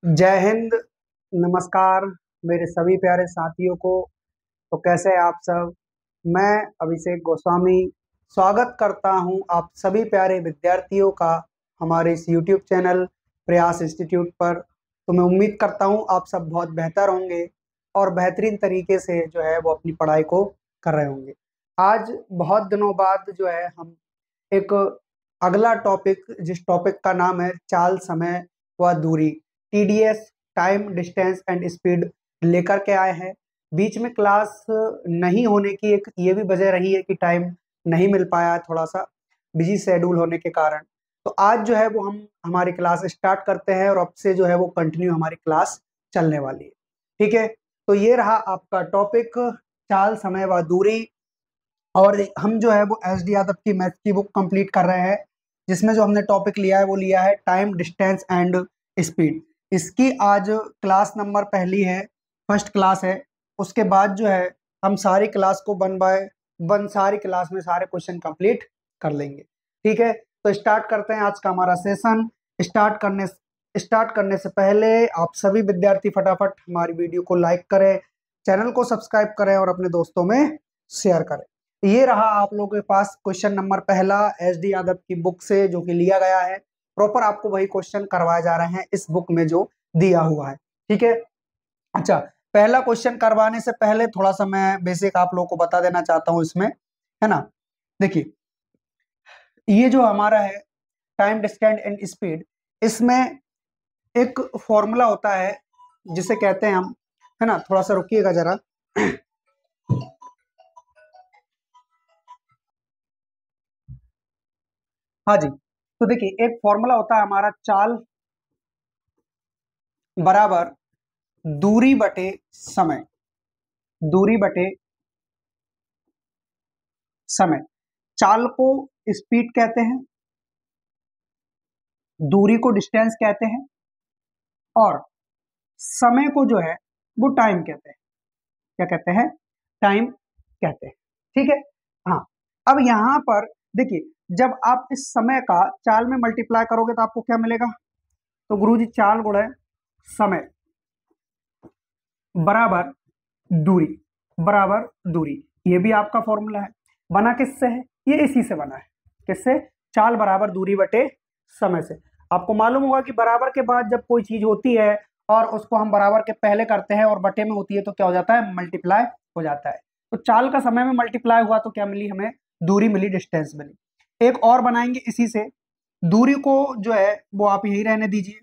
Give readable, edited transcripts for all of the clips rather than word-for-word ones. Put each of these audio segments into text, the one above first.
जय हिंद। नमस्कार मेरे सभी प्यारे साथियों को। तो कैसे हैं आप सब। मैं अभिषेक गोस्वामी स्वागत करता हूं आप सभी प्यारे विद्यार्थियों का हमारे इस YouTube चैनल प्रयास इंस्टीट्यूट पर। तो मैं उम्मीद करता हूं आप सब बहुत बेहतर होंगे और बेहतरीन तरीके से जो है वो अपनी पढ़ाई को कर रहे होंगे। आज बहुत दिनों बाद जो है हम एक अगला टॉपिक, जिस टॉपिक का नाम है चाल, समय व दूरी, TDS, time distance and speed, लेकर के आए हैं। बीच में क्लास नहीं होने की एक ये भी वजह रही है कि टाइम नहीं मिल पाया, थोड़ा सा बिजी शेड्यूल होने के कारण। तो आज जो है वो हम हमारी क्लास स्टार्ट करते हैं और अब से जो है वो कंटिन्यू हमारी क्लास चलने वाली है। ठीक है, तो ये रहा आपका टॉपिक, चाल, समय व दूरी। और हम जो है वो SD यादव की मैथ की बुक कंप्लीट कर रहे हैं, जिसमें जो हमने टॉपिक लिया है वो लिया है टाइम डिस्टेंस एंड स्पीड। इसकी आज क्लास नंबर पहली है, फर्स्ट क्लास है। उसके बाद जो है हम सारी क्लास को वन बाय वन सारी क्लास में सारे क्वेश्चन कंप्लीट कर लेंगे। ठीक है, तो स्टार्ट करते हैं आज का हमारा सेशन। स्टार्ट करने से पहले आप सभी विद्यार्थी फटाफट हमारी वीडियो को लाइक करें, चैनल को सब्सक्राइब करें और अपने दोस्तों में शेयर करें। ये रहा आप लोगों के पास क्वेश्चन नंबर पहला SD यादव की बुक से, जो कि लिया गया है। प्रॉपर आपको वही क्वेश्चन करवाए जा रहे हैं इस बुक में जो दिया हुआ है। ठीक है, अच्छा, पहला क्वेश्चन करवाने से पहले थोड़ा सा मैं बेसिक आप लोगों को बता देना चाहता हूं इसमें, है ना। देखिए, ये जो हमारा है टाइम डिस्टेंस एंड स्पीड, इसमें एक फॉर्मूला होता है जिसे कहते हैं हम, है ना। थोड़ा सा रुकिएगा जरा। हाँ जी, तो देखिए एक फॉर्मूला होता है हमारा, चाल बराबर दूरी बटे समय। दूरी बटे समय, चाल को स्पीड कहते हैं, दूरी को डिस्टेंस कहते हैं और समय को जो है वो टाइम कहते हैं। क्या कहते हैं? टाइम कहते हैं। ठीक है, हाँ। अब यहां पर देखिए, जब आप इस समय का चाल में मल्टीप्लाई करोगे तो आपको क्या मिलेगा? तो गुरुजी चाल गुणे समय बराबर दूरी, बराबर दूरी। ये भी आपका फॉर्मूला है। बना किससे है? ये इसी से बना है। किससे? चाल बराबर दूरी बटे समय से। आपको मालूम होगा कि बराबर के बाद जब कोई चीज होती है और उसको हम बराबर के पहले करते हैं और बटे में होती है तो क्या हो जाता है? मल्टीप्लाई हो जाता है। तो चाल का समय में मल्टीप्लाई हुआ तो क्या मिली हमें? दूरी मिली, डिस्टेंस मिली। एक और बनाएंगे इसी से। दूरी को जो है वो आप यही रहने दीजिए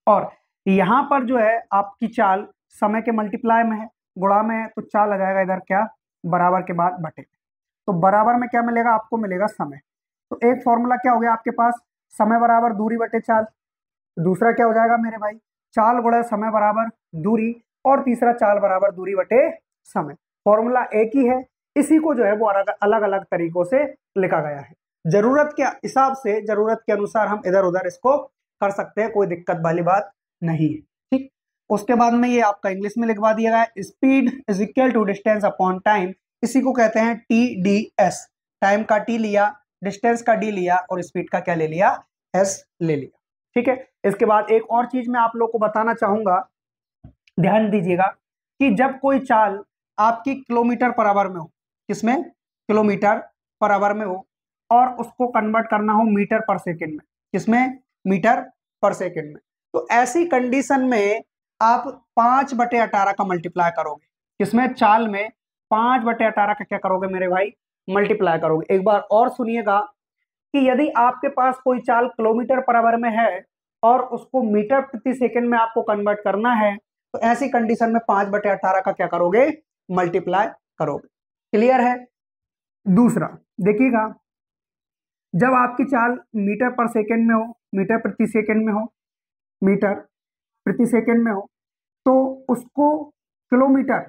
और यहां पर जो है आपकी चाल समय के मल्टीप्लाई में है, गुणा में है, तो चाल आ जाएगा इधर क्या? बराबर के बाद बटे। तो बराबर में क्या मिलेगा आपको? मिलेगा समय। तो एक फॉर्मूला क्या हो गया आपके पास? समय बराबर दूरी बटे चाल। दूसरा क्या हो जाएगा मेरे भाई? चाल गुणा समय बराबर दूरी। और तीसरा चाल बराबर दूरी बटे समय। फॉर्मूला एक ही है, इसी को जो है वो अलग अलग तरीकों से लिखा गया है। जरूरत के हिसाब से, जरूरत के अनुसार हम इधर उधर इसको कर सकते हैं, कोई दिक्कत वाली बात नहीं है। ठीक, उसके बाद में ये आपका इंग्लिश में लिखवा दिया गया है, speed is equal to distance upon time. इसी को कहते हैं TDS। टाइम का T लिया, डिस्टेंस का D लिया और स्पीड का क्या ले लिया? S ले लिया। ठीक है, इसके बाद एक और चीज मैं आप लोग को बताना चाहूंगा, ध्यान दीजिएगा कि जब कोई चाल आपकी किलोमीटर पर आवर में हो, किसमें? किलोमीटर पर आवर में हो, और उसको कन्वर्ट करना हो मीटर पर सेकंड में, किसमें? मीटर पर सेकंड में, तो ऐसी कंडीशन में आप 5/18 का मल्टीप्लाई करोगे। किसमें? चाल में 5/18 का क्या करोगे मेरे भाई? मल्टीप्लाई करोगे। एक बार और सुनिएगा कि यदि आपके पास कोई चाल किलोमीटर पर आवर में है और उसको मीटर प्रति सेकंड में आपको कन्वर्ट करना है, तो ऐसी कंडीशन में 5/18 का क्या करोगे? मल्टीप्लाई करोगे। क्लियर है? दूसरा देखिएगा, जब आपकी चाल मीटर पर सेकंड में हो, मीटर प्रति सेकंड में हो, मीटर प्रति सेकंड में हो, तो उसको किलोमीटर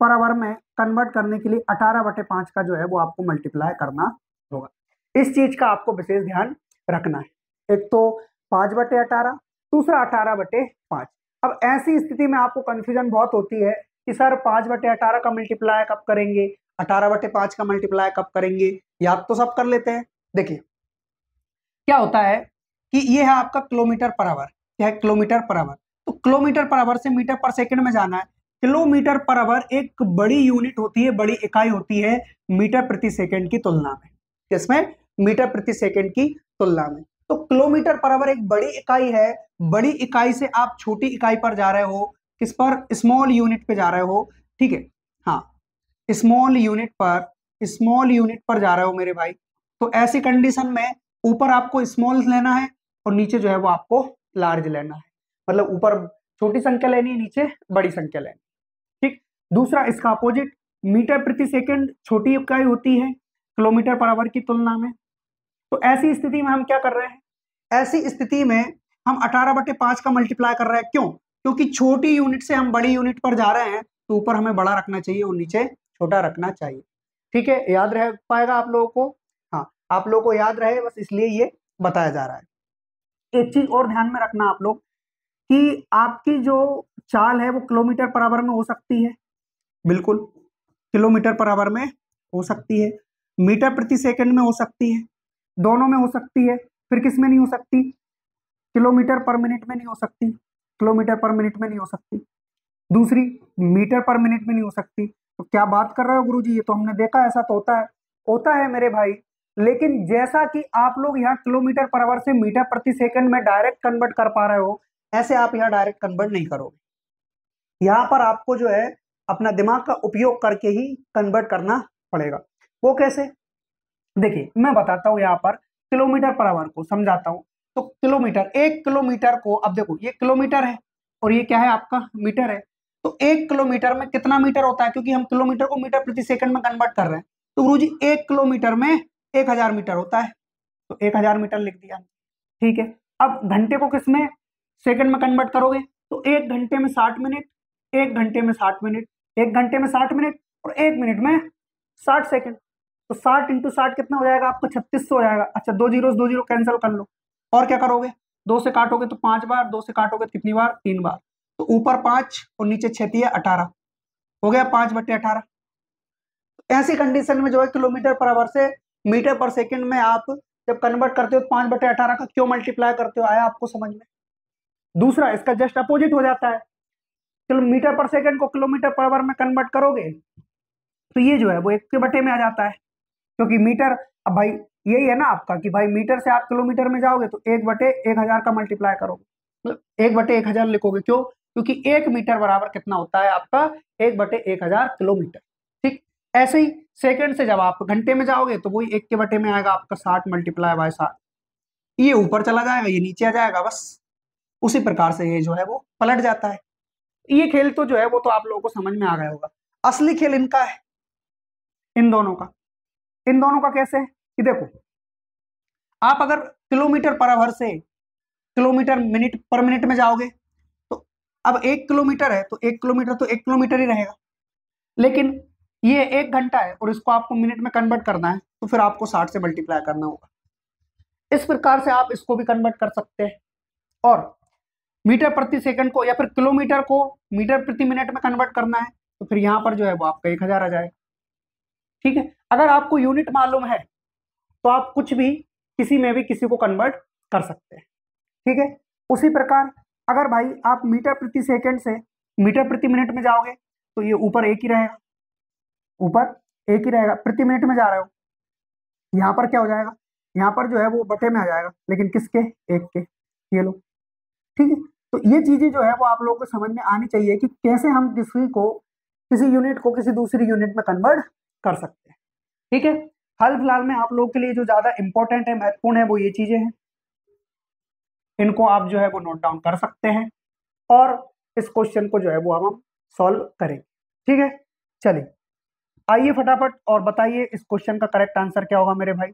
पर आवर में कन्वर्ट करने के लिए 18/5 का जो है वो आपको मल्टीप्लाई करना होगा। इस चीज का आपको विशेष ध्यान रखना है। एक तो 5/18, दूसरा 18/5। अब ऐसी स्थिति में आपको कंफ्यूजन बहुत होती है कि सर 5/18 का मल्टीप्लाई कब करेंगे, 18/5 का मल्टीप्लाई कब करेंगे, याद तो सब कर लेते हैं। देखिए क्या होता है कि ये है आपका किलोमीटर पर आवर, क्या है, किलोमीटर पर आवर। तो किलोमीटर पर आवर से मीटर पर सेकंड में जाना है। किलोमीटर पर आवर एक बड़ी यूनिट होती है, बड़ी इकाई होती है मीटर प्रति सेकंड की तुलना में। किसमें? मीटर प्रति सेकंड की तुलना में। तो किलोमीटर पर आवर एक बड़ी इकाई है, बड़ी इकाई से आप छोटी इकाई पर जा रहे हो, किस पर? स्मॉल यूनिट पे जा रहे हो, ठीक है, हाँ, स्मॉल यूनिट पर जा रहे हो मेरे भाई। तो ऐसी कंडीशन में ऊपर आपको स्मॉल लेना है और नीचे जो है वो आपको लार्ज लेना है, मतलब ऊपर छोटी संख्या लेनी है, नीचे बड़ी संख्या लेनी है, ठीक। दूसरा इसका अपोजिट, मीटर प्रति सेकंड छोटी इकाई होती है किलोमीटर पर आवर की तुलना में। तो ऐसी स्थिति में हम क्या कर रहे हैं? ऐसी स्थिति में हम 18/5 का मल्टीप्लाई कर रहे हैं। क्यों? क्योंकि छोटी यूनिट से हम बड़ी यूनिट पर जा रहे हैं, तो ऊपर हमें बड़ा रखना चाहिए और नीचे छोटा रखना चाहिए, ठीक है। याद रह पाएगा आप लोगों को? हाँ, आप लोगों को याद रहे बस इसलिए ये बताया जा रहा है। एक चीज और ध्यान में रखना आप लोग कि आपकी जो चाल है वो किलोमीटर पर आवर में हो सकती है, बिल्कुल किलोमीटर पर आवर में हो सकती है, मीटर प्रति सेकंड में हो सकती है, दोनों में हो सकती है। फिर किस में नहीं हो सकती? किलोमीटर पर मिनट में नहीं हो सकती, किलोमीटर पर मिनट में नहीं हो सकती। दूसरी, मीटर पर मिनट में नहीं हो सकती। तो क्या बात कर रहे हो गुरुजी, ये तो हमने देखा, ऐसा तो होता है मेरे भाई। लेकिन जैसा कि आप लोग यहाँ किलोमीटर पर आवर से मीटर प्रति सेकंड में डायरेक्ट कन्वर्ट कर पा रहे हो, ऐसे आप यहाँ डायरेक्ट कन्वर्ट नहीं करोगे। यहाँ पर आपको जो है अपना दिमाग का उपयोग करके ही कन्वर्ट करना पड़ेगा। वो कैसे? देखिए मैं बताता हूँ, यहाँ पर किलोमीटर पर आवर को समझाता हूँ। तो किलोमीटर, 1 किलोमीटर को, अब देखो ये किलोमीटर है और ये क्या है आपका? मीटर है। तो 1 किलोमीटर में कितना मीटर होता है? क्योंकि हम किलोमीटर को मीटर प्रति सेकंड में कन्वर्ट कर रहे हैं, तो गुरुजी 1 किलोमीटर में 1000 मीटर होता है, तो 1000 मीटर लिख दिया, ठीक है। अब घंटे को किसमें? सेकंड में कन्वर्ट करोगे, तो 1 घंटे में 60 मिनट, 1 घंटे में 60 मिनट, 1 घंटे में 60 मिनट और 1 मिनट में 60 सेकंड। तो 60 × 60 कितना हो जाएगा आपका? 3600 हो जाएगा। अच्छा, 2 जीरो कैंसिल कर लो, और क्या करोगे? 2 से काटोगे तो 5 बार, 2 से काटोगे तो कितनी बार? 3 बार। तो ऊपर 5 और नीचे 6 18 हो गया, 5/18। ऐसी कंडीशन में जो है किलोमीटर पर आवर से मीटर पर सेकंड में आप जब कन्वर्ट करते हो तो 5/18 का क्यों मल्टीप्लाई करते हो? आया आपको समझ में? दूसरा, इसका जस्ट अपोजिट हो जाता है। किलोमीटर पर सेकंड को किलोमीटर पर आवर में कन्वर्ट करोगे तो ये जो है वो 1/में आ जाता है, क्योंकि मीटर, अब भाई यही है ना आपका कि भाई मीटर से आप किलोमीटर में जाओगे तो 1/1000 का मल्टीप्लाई करोगे, मतलब 1/1000 लिखोगे। क्यों? क्योंकि 1 मीटर बराबर कितना होता है आपका? 1/1000 किलोमीटर, ठीक। ऐसे ही सेकंड से जब आप घंटे में जाओगे तो वही 1 में आएगा आपका 60 × 60। ये ऊपर चला जाएगा, ये नीचे आ जाएगा, बस उसी प्रकार से ये जो है वो पलट जाता है। ये खेल तो जो है वो तो आप लोगों को समझ में आ गया होगा। असली खेल इनका है, इन दोनों का। इन दोनों का कैसे है कि देखो, आप अगर किलोमीटर पर आवर से किलोमीटर मिनट पर मिनट में जाओगे तो अब 1 किलोमीटर है तो 1 किलोमीटर तो 1 किलोमीटर ही रहेगा। लेकिन ये 1 घंटा है और इसको आपको मिनट में कन्वर्ट करना है, तो फिर आपको 60 से मल्टीप्लाई करना होगा। इस प्रकार से आप इसको भी कन्वर्ट कर सकते हैं। और मीटर प्रति सेकंड को या फिर किलोमीटर को मीटर प्रति मिनट में कन्वर्ट करना है, तो फिर यहाँ पर जो है वो आपका 1000 आ जाएगा, ठीक है। अगर आपको यूनिट मालूम है तो आप कुछ भी किसी में भी किसी को कन्वर्ट कर सकते हैं, ठीक है। उसी प्रकार अगर भाई आप मीटर प्रति सेकंड से मीटर प्रति मिनट में जाओगे तो ये ऊपर एक ही रहेगा, ऊपर एक ही रहेगा। प्रति मिनट में जा रहे हो, यहाँ पर क्या हो जाएगा? यहाँ पर जो है वो बटे में आ जाएगा, लेकिन किसके? 1 के। ये लो, ठीक है। तो ये चीजें जो है वो आप लोगों को समझ में आनी चाहिए कि कैसे हम किसी यूनिट को किसी दूसरी यूनिट में कन्वर्ट कर सकते हैं, ठीक है। हाल फिलहाल में आप लोगों के लिए जो ज्यादा इंपॉर्टेंट है, महत्वपूर्ण है, वो ये चीजें हैं। इनको आप जो है वो नोट डाउन कर सकते हैं और इस क्वेश्चन को जो है वो हम सॉल्व करेंगे, ठीक है। चलिए आइए फटाफट और बताइए इस क्वेश्चन का करेक्ट आंसर क्या होगा मेरे भाई?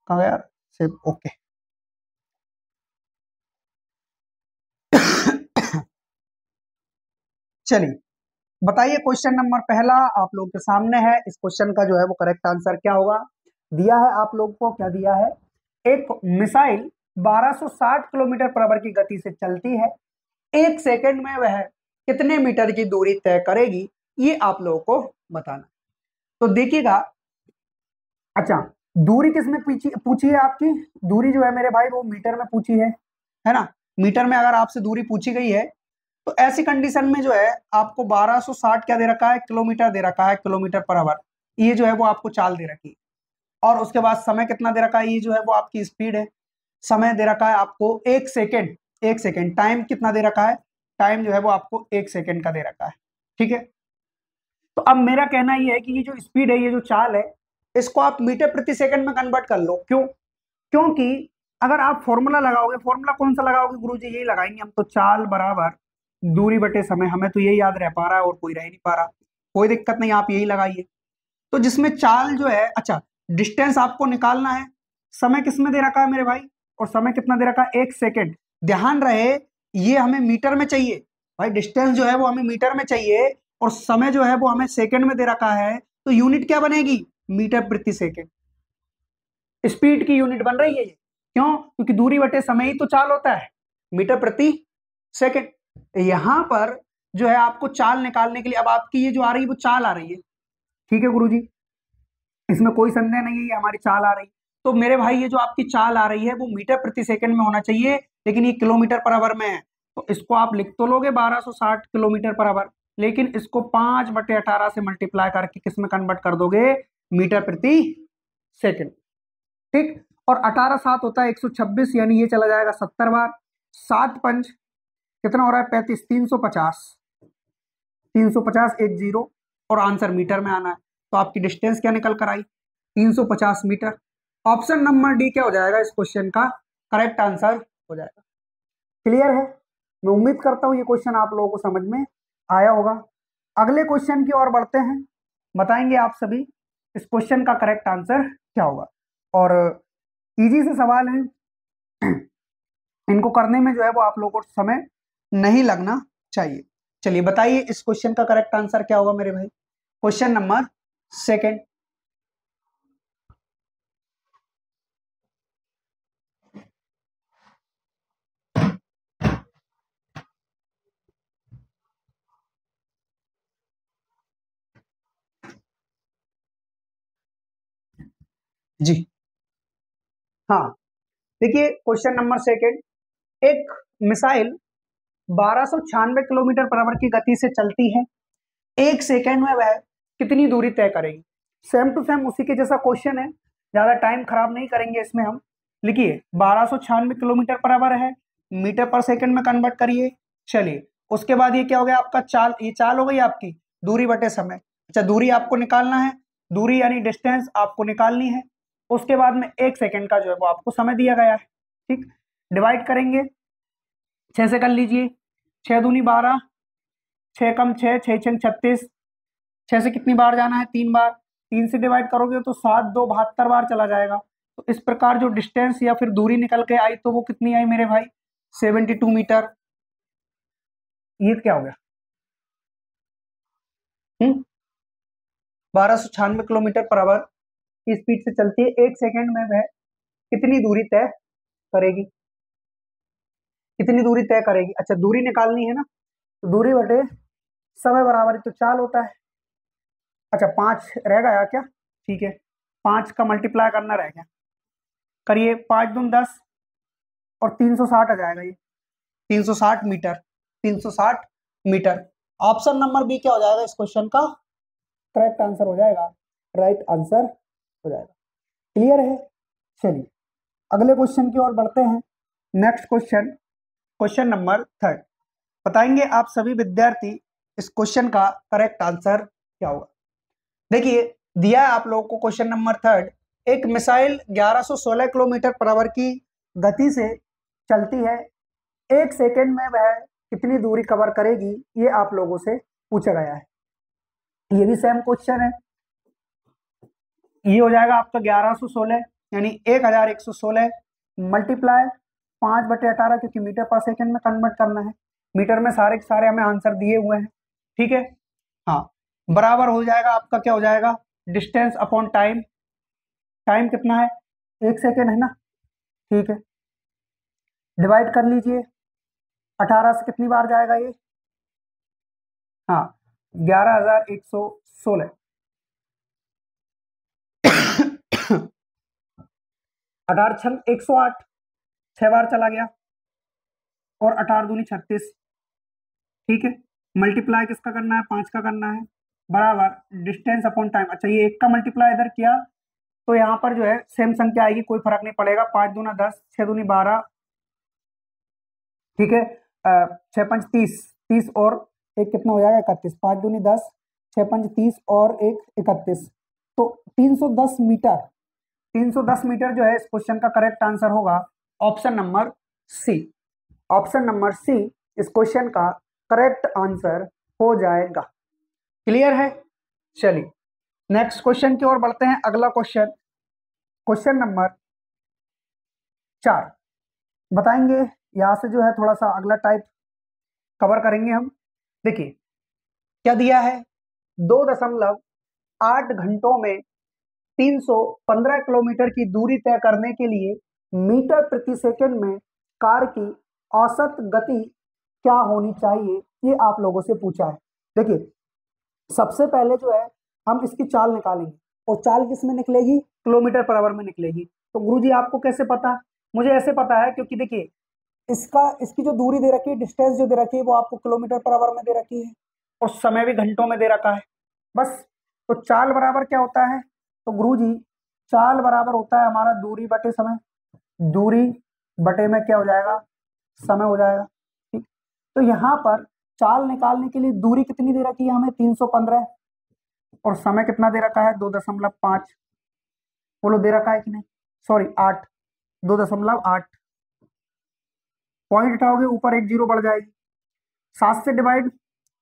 कहा यार सिर्फ ओके। चलिए बताइए, क्वेश्चन नंबर पहला आप लोग के सामने है। इस क्वेश्चन का जो है वो करेक्ट आंसर क्या होगा? दिया है आप लोग को, क्या दिया है? एक मिसाइल 1260 किलोमीटर पर आवर की गति से चलती है, 1 सेकंड में वह कितने मीटर की दूरी तय करेगी, ये आप लोगों को बताना। तो देखिएगा, अच्छा दूरी किसमें पूछी है आपकी? दूरी जो है मेरे भाई वो मीटर में पूछी है ना। मीटर में अगर आपसे दूरी पूछी गई है तो ऐसी कंडीशन में जो है आपको 1260 क्या दे रखा है, किलोमीटर दे रखा है, किलोमीटर पर आवर। ये जो है वो आपको चाल दे रखी है। और उसके बाद समय कितना दे रखा है, ये जो है वो आपकी स्पीड है। समय दे रखा है आपको 1 सेकेंड, 1 सेकेंड। टाइम कितना दे रखा है, टाइम जो है वो आपको 1 सेकेंड का दे रखा है। ठीक है, तो अब मेरा कहना ये है कि ये जो स्पीड है, ये जो चाल है, इसको आप मीटर प्रति सेकंड में कन्वर्ट कर लो। क्यों? क्योंकि अगर आप फॉर्मूला लगाओगे, फॉर्मूला कौन सा लगाओगे गुरुजी? यही लगाएंगे हम तो, चाल बराबर दूरी बटे समय। हमें तो यही याद रह पा रहा है और कोई रह नहीं पा रहा, कोई दिक्कत नहीं, आप यही लगाइए। तो जिसमें चाल जो है, अच्छा डिस्टेंस आपको निकालना है, समय किसमें दे रखा है मेरे भाई, और समय कितना दे रखा है, 1 सेकेंड। ध्यान रहे ये हमें मीटर में चाहिए भाई, डिस्टेंस जो है वो हमें मीटर में चाहिए और समय जो है वो हमें सेकंड में दे रखा है। तो यूनिट क्या बनेगी, मीटर प्रति सेकंड। स्पीड की यूनिट बन रही है ये। क्यों? क्योंकि दूरी बटे समय ही तो चाल होता है, मीटर प्रति सेकंड। यहां पर जो है आपको चाल निकालने के लिए, अब आपकी ये जो आ रही है वो चाल आ रही है, ठीक है गुरुजी, इसमें कोई संदेह नहीं है, ये हमारी चाल आ रही है। तो मेरे भाई ये जो आपकी चाल आ रही है वो मीटर प्रति सेकंड में होना चाहिए, लेकिन ये किलोमीटर पर आवर में है। तो इसको आप लिख तो लोगे 1260 किलोमीटर पर आवर, लेकिन इसको 5/18 से मल्टीप्लाई करके किस में कन्वर्ट कर दोगे, मीटर प्रति सेकंड। ठीक, और 18×7 होता है 126, यानी ये चला जाएगा 70 बार। 7×5 कितना हो रहा है, 35, 350, 350 एक जीरो, और आंसर मीटर में आना है। तो आपकी डिस्टेंस क्या निकल कर आई, 350 मीटर। ऑप्शन नंबर डी क्या हो जाएगा इस क्वेश्चन का करेक्ट आंसर हो जाएगा। क्लियर है? मैं उम्मीद करता हूं ये क्वेश्चन आप लोगों को समझ में आया होगा। अगले क्वेश्चन की ओर बढ़ते हैं, बताएंगे आप सभी इस क्वेश्चन का करेक्ट आंसर क्या होगा। और इजी से सवाल है, इनको करने में जो है वो आप लोगों को समय नहीं लगना चाहिए। चलिए बताइए इस क्वेश्चन का करेक्ट आंसर क्या होगा मेरे भाई। क्वेश्चन नंबर सेकंड, जी हाँ, देखिए क्वेश्चन नंबर सेकंड, एक मिसाइल 1296 किलोमीटर पर आवर की गति से चलती है, 1 सेकेंड में वह कितनी दूरी तय करेगी। सेम टू सेम उसी के जैसा क्वेश्चन है, ज्यादा टाइम खराब नहीं करेंगे इसमें हम। लिखिए 1296 किलोमीटर पर आवर है, मीटर पर सेकंड में कन्वर्ट करिए। चलिए उसके बाद ये क्या हो गया आपका, चाल, ये चाल हो गई आपकी, दूरी बटे समय। अच्छा दूरी आपको निकालना है, दूरी यानी डिस्टेंस आपको निकालनी है। उसके बाद में 1 सेकेंड का जो है वो आपको समय दिया गया है। ठीक, डिवाइड करेंगे 6 से कर लीजिए, 6×2 = 12, 6 × 6 = 6×6 = 36। 6 से कितनी बार जाना है, 3 बार। 3 से डिवाइड करोगे तो 7×2 = 72 बार चला जाएगा। तो इस प्रकार जो डिस्टेंस या फिर दूरी निकल के आई तो वो कितनी आई मेरे भाई, 72 मीटर। ये क्या हो गया, 1296 किलोमीटर पर आवर की स्पीड से चलती है, 1 सेकेंड में वह कितनी दूरी तय करेगी, कितनी दूरी तय करेगी। अच्छा दूरी निकालनी है ना, तो दूरी बटे समय बराबर ही तो चाल होता है। अच्छा 5 रह गया क्या, ठीक है, 5 का मल्टीप्लाई करना रह गया, करिए, 5×2 = 10 और 360 आ जाएगा ये, 360 metre, 360 metre. Option number B क्या हो जाएगा इस क्वेश्चन का करेक्ट आंसर हो जाएगा, राइट आंसर हो जाएगा। क्लियर है? चलिए अगले क्वेश्चन की ओर बढ़ते हैं। Next question, question number third, बताएंगे आप सभी विद्यार्थी इस क्वेश्चन का करेक्ट आंसर क्या होगा। देखिए दिया है आप लोगों को क्वेश्चन नंबर थर्ड, एक मिसाइल 1116 किलोमीटर पर आवर की गति से चलती है, 1 सेकेंड में वह कितनी दूरी कवर करेगी, ये आप लोगों से पूछा गया है। ये भी सेम क्वेश्चन है, ये हो जाएगा आपका 1116 यानी 1116 मल्टीप्लाई 5/18, क्योंकि मीटर पर सेकंड में कन्वर्ट करना है, मीटर में सारे के सारे हमें आंसर दिए हुए हैं। ठीक है, हाँ, बराबर हो जाएगा आपका, क्या हो जाएगा, डिस्टेंस अपॉन टाइम। टाइम कितना है, 1 सेकेंड है ना, ठीक है, डिवाइड कर लीजिए, 18 से कितनी बार जाएगा ये, हाँ 11,116। 18×6 = 108, 6 बार चला गया, और 18 दूनी 36, ठीक है। मल्टीप्लाई किसका करना है, 5 का करना है, बराबर डिस्टेंस अपॉन टाइम। अच्छा ये 1 का मल्टीप्लाई इधर किया तो यहाँ पर जो है सेम संख्या आएगी, कोई फर्क नहीं पड़ेगा। 5 दूना 10, 6 दूनी 12, ठीक है। 6 पंच 30, 30 और एक कितना हो जाएगा 31, 5 दूनी 10, 6 पंच 30 और एक 31, तो 310 मीटर। 310 मीटर जो है इस क्वेश्चन का करेक्ट आंसर होगा option number C. Option number C इस क्वेश्चन का करेक्ट आंसर हो जाएगा। क्लियर है? चलिए नेक्स्ट क्वेश्चन की ओर बढ़ते हैं। अगला क्वेश्चन, क्वेश्चन नंबर 4 बताएंगे। यहां से जो है थोड़ा सा अगला टाइप कवर करेंगे हम। देखिए क्या दिया है, 2.8 घंटों में 315 किलोमीटर की दूरी तय करने के लिए मीटर प्रति सेकंड में कार की औसत गति क्या होनी चाहिए, ये आप लोगों से पूछा है। देखिए सबसे पहले जो है हम इसकी चाल निकालेंगे, और चाल किस में निकलेगी, किलोमीटर पर आवर में निकलेगी। तो गुरुजी आपको कैसे पता? मुझे ऐसे पता है क्योंकि देखिए इसकी जो दूरी दे रखी है, डिस्टेंस जो दे रखी है वो आपको किलोमीटर पर आवर में दे रखी है, और समय भी घंटों में दे रखा है बस। तो चाल बराबर क्या होता है, तो गुरुजी चाल बराबर होता है हमारा दूरी बटे समय। दूरी बटे में क्या हो जाएगा, समय हो जाएगा, ठीक। तो यहाँ पर चाल निकालने के लिए दूरी कितनी दे रखी है हमें, 315, और समय कितना दे रखा है 2.5। बोलो दे रखा है कि नहीं, सॉरी 8, 2.8। पॉइंट उठाओगे ऊपर एक जीरो बढ़ जाएगी, 7 से डिवाइड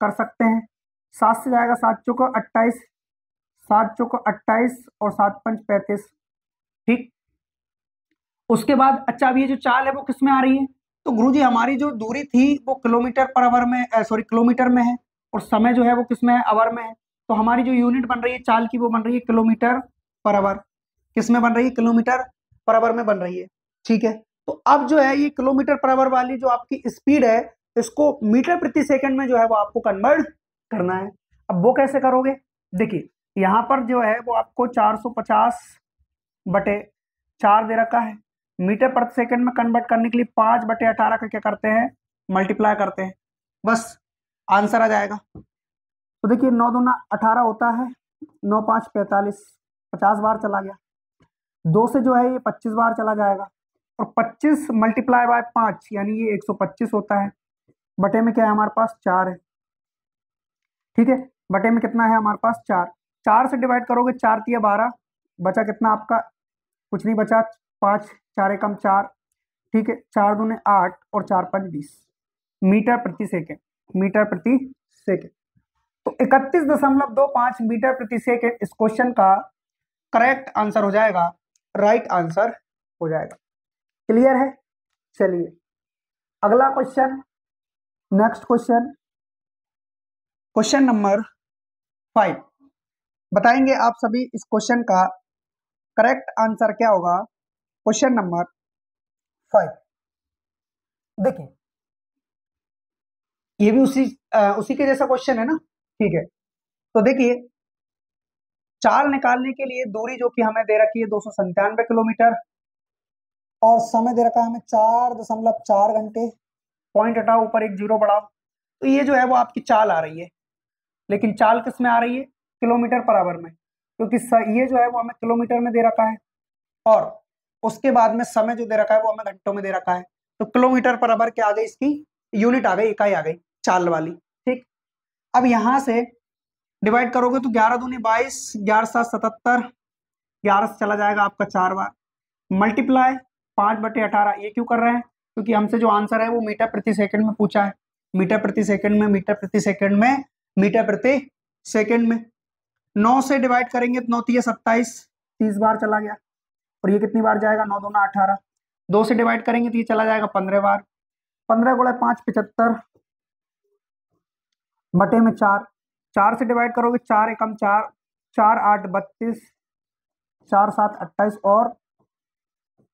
कर सकते हैं, 7 से जाएगा 7 चौको 28, 7 चौको 28 और 7 पंच 35, ठीक। उसके बाद अच्छा अब ये जो चाल है वो किस में आ रही है, तो गुरुजी हमारी जो दूरी थी वो किलोमीटर पर आवर में, सॉरी किलोमीटर में है, और समय जो है वो किस में है, आवर में है। तो हमारी जो यूनिट बन रही है चाल की वो बन रही है किलोमीटर पर आवर। किस में बन रही है, किलोमीटर पर आवर में बन रही है, ठीक है। तो अब जो है ये किलोमीटर पर आवर वाली जो आपकी स्पीड है, इसको मीटर प्रति सेकंड में जो है वो आपको कन्वर्ट करना है। अब वो कैसे करोगे, देखिए यहाँ पर जो है वो आपको 450 बटे 4 दे रखा है, मीटर प्रति सेकंड में कन्वर्ट करने के लिए 5 बटे 18 का क्या करते हैं, मल्टीप्लाई करते हैं, बस आंसर आ जाएगा। तो देखिए 9 दूना 18 होता है, 9 5 45, 50 बार चला गया। 2 से जो है ये 25 बार चला जाएगा, और 25 मल्टीप्लाई बाय 5 यानी ये 125 होता है। बटे में क्या है हमारे पास, 4 है, ठीक है। बटे में कितना है हमारे पास, 4। 4 से डिवाइड करोगे, 4 तिया 12, बचा कितना आपका, कुछ नहीं बचा, 5 4 एकम 4, ठीक है। 4 दूने 8 और 4 5 20 मीटर प्रति सेकेंड, मीटर प्रति सेकेंड। तो 31.25 मीटर प्रति सेकेंड इस क्वेश्चन का करेक्ट आंसर हो जाएगा, राइट आंसर हो जाएगा। क्लियर है? चलिए अगला question, next question, question number 5 बताएंगे आप सभी इस क्वेश्चन का करेक्ट आंसर क्या होगा। क्वेश्चन नंबर 5 देखिए ये भी उसी के जैसा क्वेश्चन है ना, ठीक है। तो देखिए चाल निकालने के लिए दूरी जो कि हमें दे रखी है 297 किलोमीटर, और समय दे रखा है हमें 4.4 घंटे। पॉइंट हटाओ ऊपर एक जीरो बढ़ाओ, तो ये जो है वो आपकी चाल आ रही है, लेकिन चाल किस में आ रही है, किलोमीटर पर आवर में, क्योंकि ये जो है वो हमें किलोमीटर में दे रखा है, और उसके बाद में समय जो दे रखा है वो हमें घंटों में दे रखा है। तो किलोमीटर पर आवर क्या आ गई, इसकी यूनिट आ गई, इकाई आ गई चाल वाली, ठीक। अब यहां से डिवाइड करोगे तो 11 दूनी 22, 11 7 77, 11 से चला जाएगा आपका 4 बार, मल्टीप्लाई 5 बटे 18। ये क्यों कर रहे हैं, क्योंकि हमसे जो आंसर है वो मीटर प्रति सेकंड में पूछा है, मीटर प्रति सेकंड में, मीटर प्रति सेकंड में, मीटर प्रति सेकंड में। 9 से डिवाइड करेंगे तो 9 तिया 27, 30 बार चला गया, और ये कितनी बार जाएगा, 9 दूना 18। 2 से डिवाइड करेंगे तो ये चला जाएगा 15 बार, 15 गुणा 5 75 बटे में 4। 4 से डिवाइड करोगे, 4 एकम 4, 4 8 32, 4 7 28 और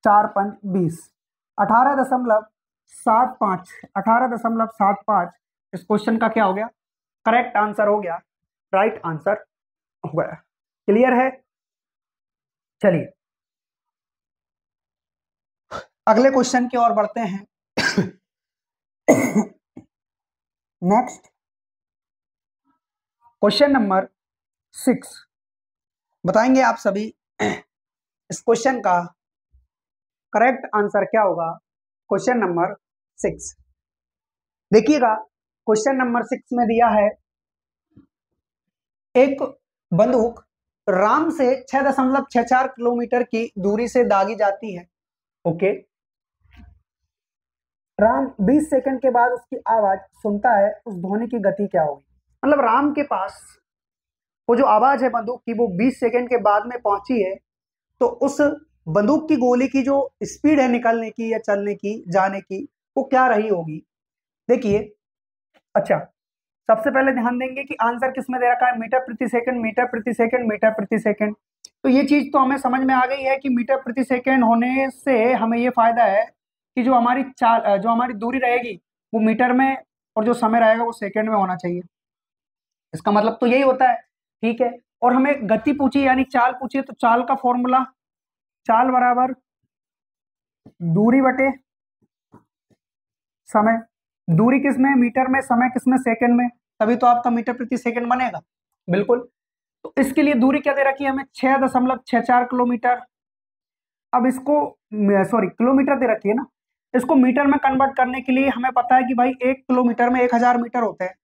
4 5 20, 18.75, 18.75 इस क्वेश्चन का क्या हो गया, करेक्ट आंसर हो गया, राइट आंसर हो गया। क्लियर है? चलिए अगले क्वेश्चन की ओर बढ़ते हैं। नेक्स्ट क्वेश्चन नंबर 6 बताएंगे आप सभी इस क्वेश्चन का करेक्ट आंसर क्या होगा। क्वेश्चन नंबर 6 देखिएगा, क्वेश्चन नंबर 6 में दिया है एक बंदूक राम से 6.64 किलोमीटर की दूरी से दागी जाती है। ओके, राम 20 सेकंड के बाद उसकी आवाज सुनता है, उस ध्वनि की गति क्या होगी। मतलब राम के पास वो जो आवाज है बंदूक की वो 20 सेकंड के बाद में पहुंची है, तो उस बंदूक की गोली की जो स्पीड है निकलने की या चलने की जाने की वो क्या रही होगी। देखिए, अच्छा सबसे पहले ध्यान देंगे कि आंसर किस में दे रखा है, मीटर प्रति सेकंड, मीटर प्रति सेकंड, मीटर प्रति सेकंड। तो ये चीज तो हमें समझ में आ गई है कि मीटर प्रति सेकंड होने से हमें ये फायदा है कि जो हमारी दूरी रहेगी वो मीटर में और जो समय रहेगा वो सेकंड में होना चाहिए। इसका मतलब तो यही होता है, ठीक है। और हमें गति पूछी यानी चाल पूछी, तो चाल का फॉर्मूला चाल बराबर दूरी बटे समय। दूरी किस में, मीटर में, समय किस में, सेकंड में, तभी तो आपका मीटर प्रति सेकंड बनेगा। बिल्कुल, तो इसके लिए दूरी क्या दे रखी है हमें, 6.64 किलोमीटर। अब इसको सॉरी किलोमीटर दे रखी है ना, इसको मीटर में कन्वर्ट करने के लिए हमें पता है कि भाई 1 किलोमीटर में 1000 मीटर होते हैं,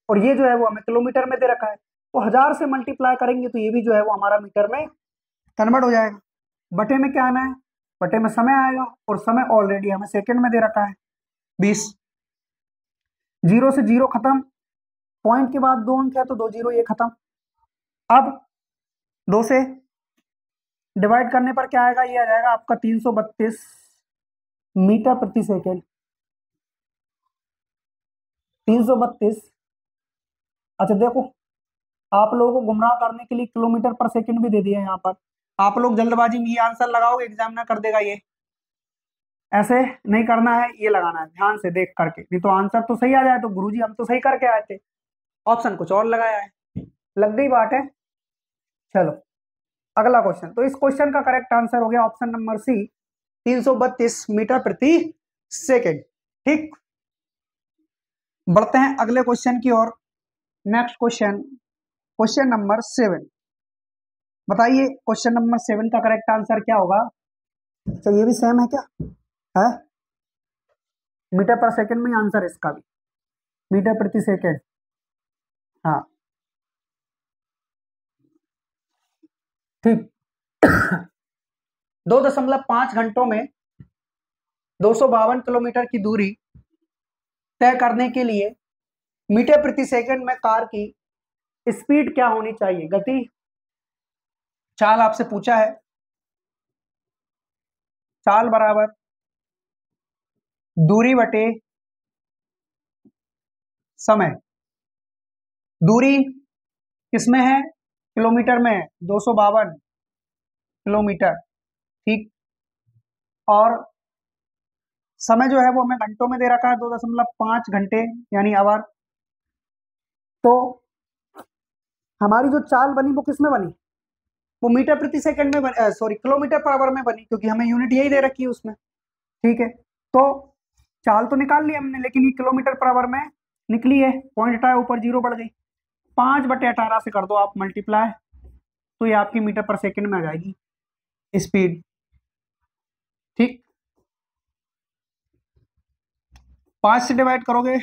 और ये जो है वो हमें किलोमीटर में दे रखा है, तो 1000 से मल्टीप्लाई करेंगे तो ये भी जो है वो हमारा मीटर में कन्वर्ट हो जाएगा। बटे में क्या आना है, बटे में समय आएगा, और समय ऑलरेडी हमें सेकंड में दे रखा है 20। जीरो से जीरो खत्म, पॉइंट के बाद 2 अंक है तो 2 जीरो ये खत्म। अब 2 से डिवाइड करने पर क्या आएगा, ये आ जाएगा आपका 332 मीटर प्रति सेकेंड। 332, अच्छा देखो आप लोगों को गुमराह करने के लिए किलोमीटर पर सेकंड भी दे दिया है यहाँ पर। आप लोग जल्दबाजी में ये आंसर लगाओगे, एग्जाम ना कर देगा ये। ऐसे नहीं करना है, ये लगाना है ध्यान से देख करके, नहीं तो आंसर तो सही आ जाए तो गुरुजी हम तो सही करके आए थे, ऑप्शन कुछ और लगाया है, लग गई बात है। चलो अगला क्वेश्चन, तो इस क्वेश्चन का करेक्ट आंसर हो गया ऑप्शन नंबर सी, 332 मीटर प्रति सेकेंड। ठीक, बढ़ते हैं अगले क्वेश्चन की ओर। नेक्स्ट क्वेश्चन, क्वेश्चन नंबर 7 बताइए, क्वेश्चन नंबर 7 का करेक्ट आंसर क्या होगा। तो ये भी सेम है क्या, है मीटर पर सेकंड में आंसर है इसका भी, मीटर प्रति सेकंड। हाँ ठीक। 2.5 घंटों में 252 किलोमीटर की दूरी तय करने के लिए मीटर प्रति सेकंड में कार की स्पीड क्या होनी चाहिए, गति चाल आपसे पूछा है। चाल बराबर दूरी बटे समय। दूरी किसमें है, किलोमीटर में है, 252 किलोमीटर, ठीक। और समय जो है वो हमें घंटों में दे रखा है, 2.5 घंटे यानी आवर। तो हमारी जो चाल बनी वो किस में बनी, वो मीटर प्रति सेकंड में बनी, सॉरी किलोमीटर पर आवर में बनी, क्योंकि हमें यूनिट यही दे रखी है उसमें, ठीक है। तो चाल तो निकाल ली हमने, लेकिन ये किलोमीटर पर आवर में निकली है, पॉइंट हटाया ऊपर जीरो बढ़ गई, 5/18 से कर दो आप मल्टीप्लाई, तो ये आपकी मीटर पर सेकंड में आ जाएगी स्पीड, ठीक। 5 से डिवाइड करोगे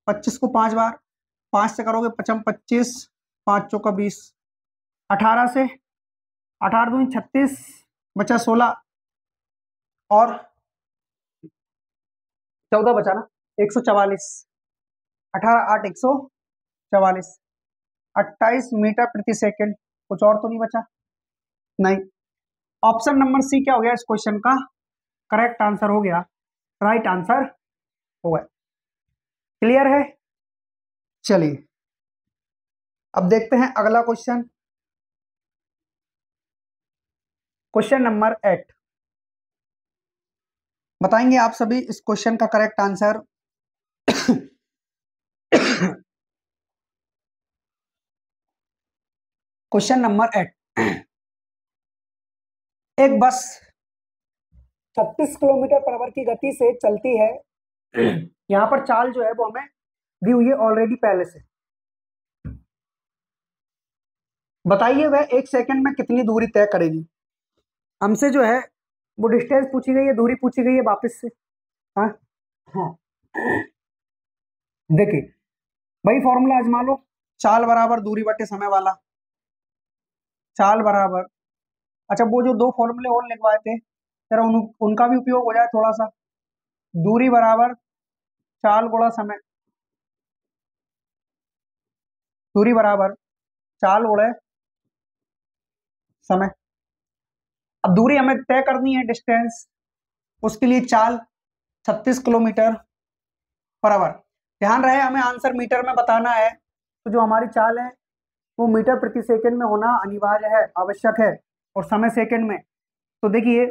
25 को 5 बार, 5 से करोगे 5 25, 5 चौका 20, 18 से 18 दूनी 36, बचा 16 और 14 बचा ना 144, 18 8 144, 28 मीटर प्रति सेकंड। कुछ और तो नहीं बचा, नहीं। ऑप्शन नंबर सी क्या हो गया इस क्वेश्चन का करेक्ट आंसर हो गया, राइट आंसर हो गया। क्लियर है, चलिए अब देखते हैं अगला क्वेश्चन, क्वेश्चन नंबर 8 बताएंगे आप सभी इस क्वेश्चन का करेक्ट आंसर। क्वेश्चन नंबर 8, एक बस 36 किलोमीटर पर आवर की गति से चलती है यहाँ पर चाल जो है वो हमें दी हुई है ऑलरेडी पहले से। बताइए वह 1 सेकंड में कितनी दूरी तय करेगी। हमसे जो है वो डिस्टेंस पूछी गई है, दूरी पूछी गई है वापस से। हाँ हाँ, देखिए वही फॉर्मूला आजमा लो, चाल बराबर दूरी बटे समय वाला। चाल बराबर, अच्छा वो जो दो फॉर्मूले और लिखवाए थे जरा उनका भी उपयोग हो जाए थोड़ा सा। दूरी बराबर चाल गुणा समय, दूरी बराबर चाल गुणा समय। अब दूरी हमें तय करनी है डिस्टेंस, उसके लिए चाल 36 किलोमीटर पर आवर। ध्यान रहे हमें आंसर मीटर में बताना है, तो जो हमारी चाल है वो मीटर प्रति सेकंड में होना अनिवार्य है, आवश्यक है, और समय सेकंड में। तो देखिए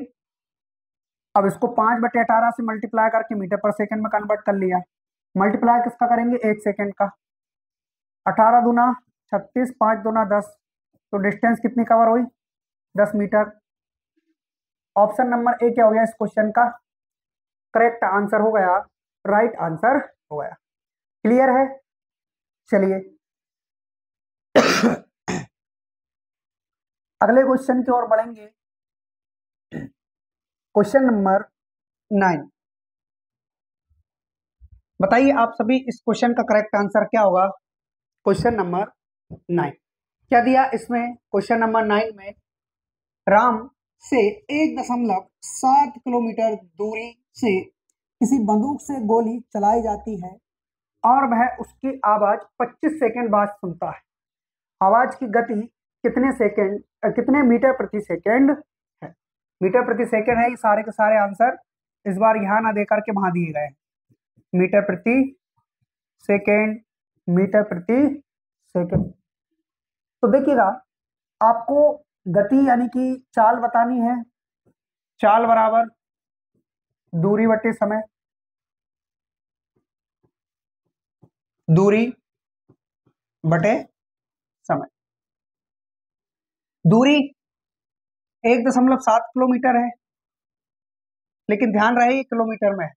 अब इसको 5/18 से मल्टीप्लाई करके मीटर पर सेकंड में कन्वर्ट कर लिया। मल्टीप्लाई किसका करेंगे, 1 सेकंड का। 18 दूना 36, 5 दूना 10, तो डिस्टेंस कितनी कवर हुई, 10 मीटर। ऑप्शन नंबर ए क्या हो गया इस क्वेश्चन का करेक्ट आंसर हो गया, राइट आंसर हो गया। क्लियर है, चलिए अगले क्वेश्चन की ओर बढ़ेंगे। क्वेश्चन नंबर 9, बताइए आप सभी इस क्वेश्चन का करेक्ट आंसर क्या होगा। क्वेश्चन नंबर 9 क्या दिया इसमें, क्वेश्चन नंबर 9 में राम से 1.7 किलोमीटर दूरी से किसी बंदूक से गोली चलाई जाती है और वह उसकी आवाज 25 सेकंड बाद सुनता है। आवाज की गति कितने सेकंड, कितने मीटर प्रति सेकंड है। मीटर प्रति सेकंड है, ये सारे के सारे आंसर इस बार यहाँ ना देकर के वहां दिए गए। मीटर प्रति सेकंड, मीटर प्रति सेकंड। तो देखिएगा आपको गति यानी कि चाल बतानी है। चाल बराबर दूरी बटे समय, दूरी बटे समय। दूरी 1.7 किलोमीटर है, लेकिन ध्यान रहे ये किलोमीटर में है,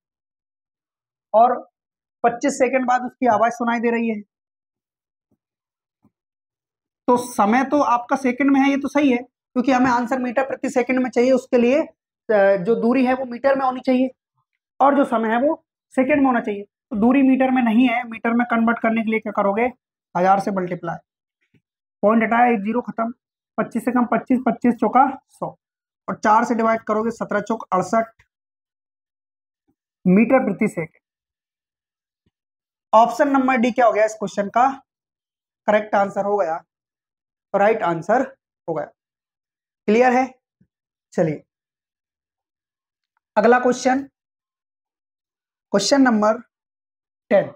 और 25 सेकंड बाद उसकी आवाज सुनाई दे रही है। तो समय तो आपका सेकंड में है, ये तो सही है, क्योंकि हमें आंसर मीटर प्रति सेकंड में चाहिए, उसके लिए जो दूरी है वो मीटर में होनी चाहिए और जो समय है वो सेकंड में होना चाहिए। तो दूरी मीटर में नहीं है, मीटर में कन्वर्ट करने के लिए क्या करोगे, 1000 से मल्टीप्लाई, पॉइंट हटाया 1 जीरो खत्म, 25 से कम 25, 25 चौका 100, और 4 से डिवाइड करोगे 17 चौक 68 मीटर प्रति सेकंड। ऑप्शन नंबर डी क्या हो गया इस क्वेश्चन का करेक्ट आंसर हो गया, राइट आंसर हो गया। क्लियर है, चलिए अगला क्वेश्चन, क्वेश्चन नंबर 10।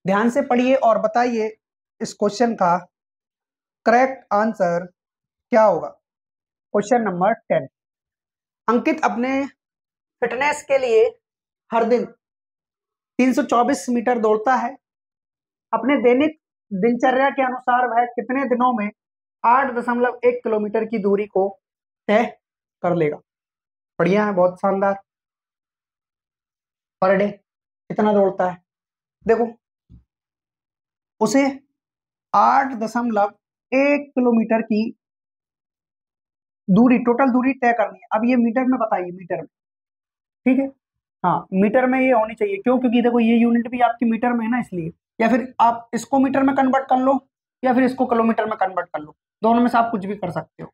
ध्यान से पढ़िए और बताइए इस क्वेश्चन का करेक्ट आंसर क्या होगा। क्वेश्चन नंबर 10, अंकित अपने फिटनेस के लिए हर दिन 324 मीटर दौड़ता है। अपने दैनिक दिनचर्या के अनुसार वह कितने दिनों में 8.1 किलोमीटर की दूरी को तय कर लेगा। बढ़िया है, बहुत शानदार। पर डे कितना दौड़ता है, देखो उसे 8.1 किलोमीटर की दूरी, टोटल दूरी तय करनी है। अब ये मीटर में बताइए, मीटर में, ठीक है, हाँ मीटर में ये होनी चाहिए। क्यों, क्योंकि देखो ये यूनिट भी आपकी मीटर में है ना, इसलिए। या फिर आप इसको मीटर में कन्वर्ट कर लो या फिर इसको किलोमीटर में कन्वर्ट कर लो, दोनों में से आप कुछ भी कर सकते हो,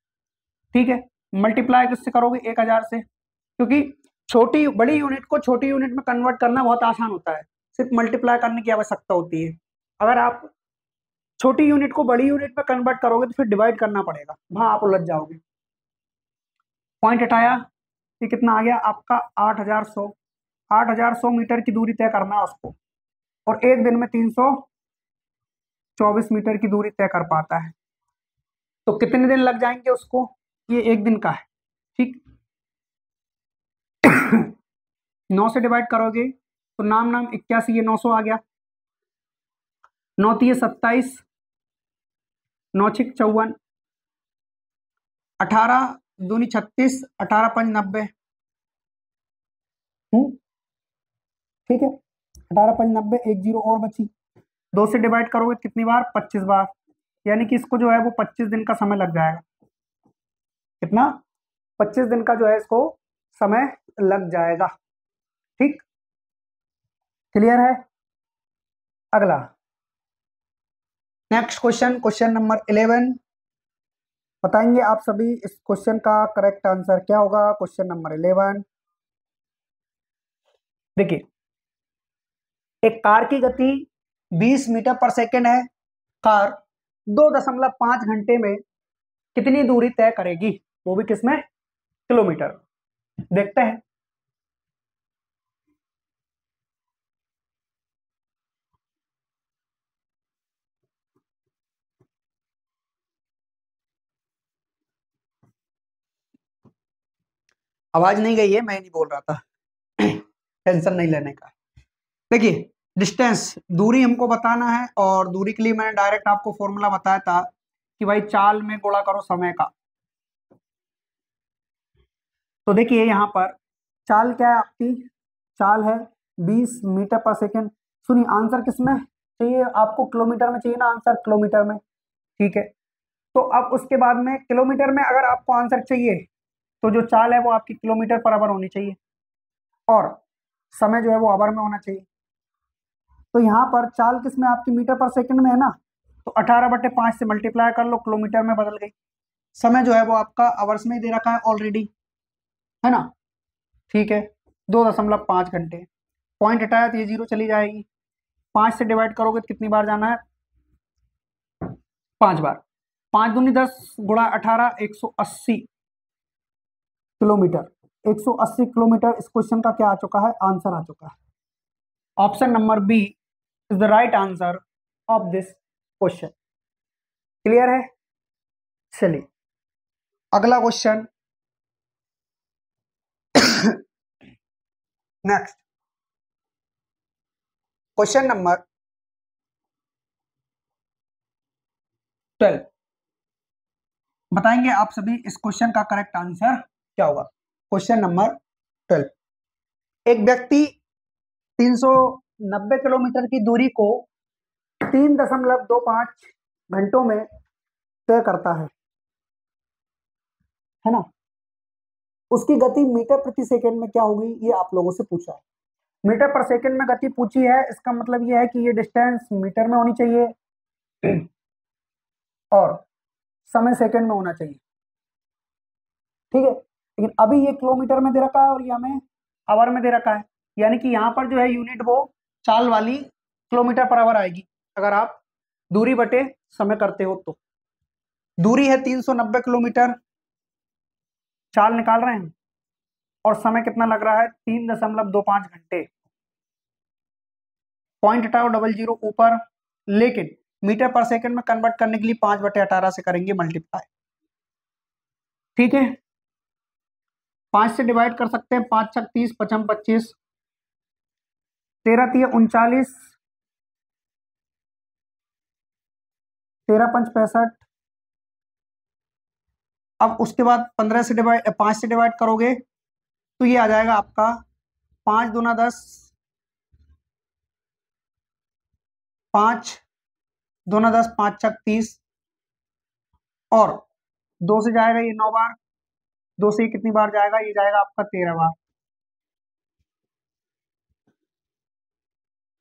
ठीक है। मल्टीप्लाई किससे करोगे, 1000 से, क्योंकि छोटी बड़ी यूनिट को छोटी यूनिट में कन्वर्ट करना बहुत आसान होता है, सिर्फ मल्टीप्लाई करने की आवश्यकता होती है। अगर आप छोटी यूनिट को बड़ी यूनिट में कन्वर्ट करोगे तो फिर डिवाइड करना पड़ेगा, वहां आप उलझ जाओगे। पॉइंट हटाया, ये कितना आ गया आपका 8100। 8100 मीटर की दूरी तय करना है उसको, और एक दिन में 324 मीटर की दूरी तय कर पाता है, तो कितने दिन लग जाएंगे उसको, ये एक दिन का है, ठीक। 9 से डिवाइड करोगे तो नाम नाम 81, ये 900 आ गया, 9 3 27, 9 6 54, 18 दूनी 36, 18 5 90, ठीक है। 18 5 90, एक जीरो और बची। 2 से डिवाइड करोगे कितनी बार? 25 बार। यानी कि इसको जो है वो 25 दिन का समय लग जाएगा। कितना? 25 दिन का जो है इसको समय लग जाएगा। ठीक, क्लियर है? अगला नेक्स्ट क्वेश्चन, क्वेश्चन नंबर 11। बताएंगे आप सभी इस क्वेश्चन का करेक्ट आंसर क्या होगा। क्वेश्चन नंबर 11 देखिए, एक कार की गति 20 मीटर पर सेकेंड है। कार 2.5 घंटे में कितनी दूरी तय करेगी? वो भी किसमें? किलोमीटर। देखते हैं। आवाज नहीं गई है, मैं नहीं बोल रहा था। टेंशन नहीं लेने का। देखिए, डिस्टेंस, दूरी हमको बताना है, और दूरी के लिए मैंने डायरेक्ट आपको फॉर्मूला बताया था कि भाई चाल में गुणा करो समय का। तो देखिए यहाँ पर चाल क्या है आपकी? चाल है 20 मीटर पर सेकेंड। सुनिए, आंसर किसमें चाहिए आपको? किलोमीटर में चाहिए ना आंसर? किलोमीटर में। ठीक है, तो अब उसके बाद में किलोमीटर में अगर आपको आंसर चाहिए तो जो चाल है वो आपकी किलोमीटर पर आवर होनी चाहिए, और समय जो है वो आवर में होना चाहिए। तो यहाँ पर चाल किस में? आपकी मीटर पर सेकंड में है ना, तो 18/5 से मल्टीप्लाई कर लो, किलोमीटर में बदल गई। समय जो है वो आपका आवर्स में ही दे रखा है ऑलरेडी, है ना। ठीक है, 2.5 घंटे। पॉइंट हटाया तो ये जीरो चली जाएगी। 5 से डिवाइड करोगे तो कितनी बार जाना है? 5 बार। 5 दूनी 10 गुणा 18, 180 किलोमीटर। 180 किलोमीटर इस क्वेश्चन का क्या आ चुका है? आंसर आ चुका है। Option number B is the right answer of this question. Clear है? चलिए अगला क्वेश्चन। Next question number 12। बताएंगे आप सभी इस क्वेश्चन का करेक्ट आंसर क्या होगा। Question number 12। एक व्यक्ति 390 किलोमीटर की दूरी को 3.25 घंटों में तय करता है ना। उसकी गति मीटर प्रति सेकंड में क्या होगी, ये आप लोगों से पूछा है। मीटर पर सेकंड में गति पूछी है, इसका मतलब ये है कि ये डिस्टेंस मीटर में होनी चाहिए और समय सेकंड में होना चाहिए। ठीक है, लेकिन अभी ये किलोमीटर में दे रखा है और ये हमें आवर में दे रखा है, यानी कि यहाँ पर जो है यूनिट वो चाल वाली किलोमीटर पर आवर आएगी अगर आप दूरी बटे समय करते हो तो। दूरी है 390 किलोमीटर, चाल निकाल रहे हैं, और समय कितना लग रहा है? 3.25 घंटे। पॉइंट हटाओ, डबल जीरो ऊपर, लेकिन मीटर पर सेकंड में कन्वर्ट करने के लिए 5/18 से करेंगे मल्टीप्लाई। ठीक है, 5 से डिवाइड कर सकते हैं, 5 छक 30, 55 25, 13 3 39, 13 5 65। अब उसके बाद 15 से डिवाइड 5 से डिवाइड करोगे तो ये आ जाएगा आपका 5 दूना 10, 5 दूना 10, 5 छक 30, और 2 से जाएगा ये 9 बार। 2 से ये कितनी बार जाएगा? ये जाएगा आपका 13 बार।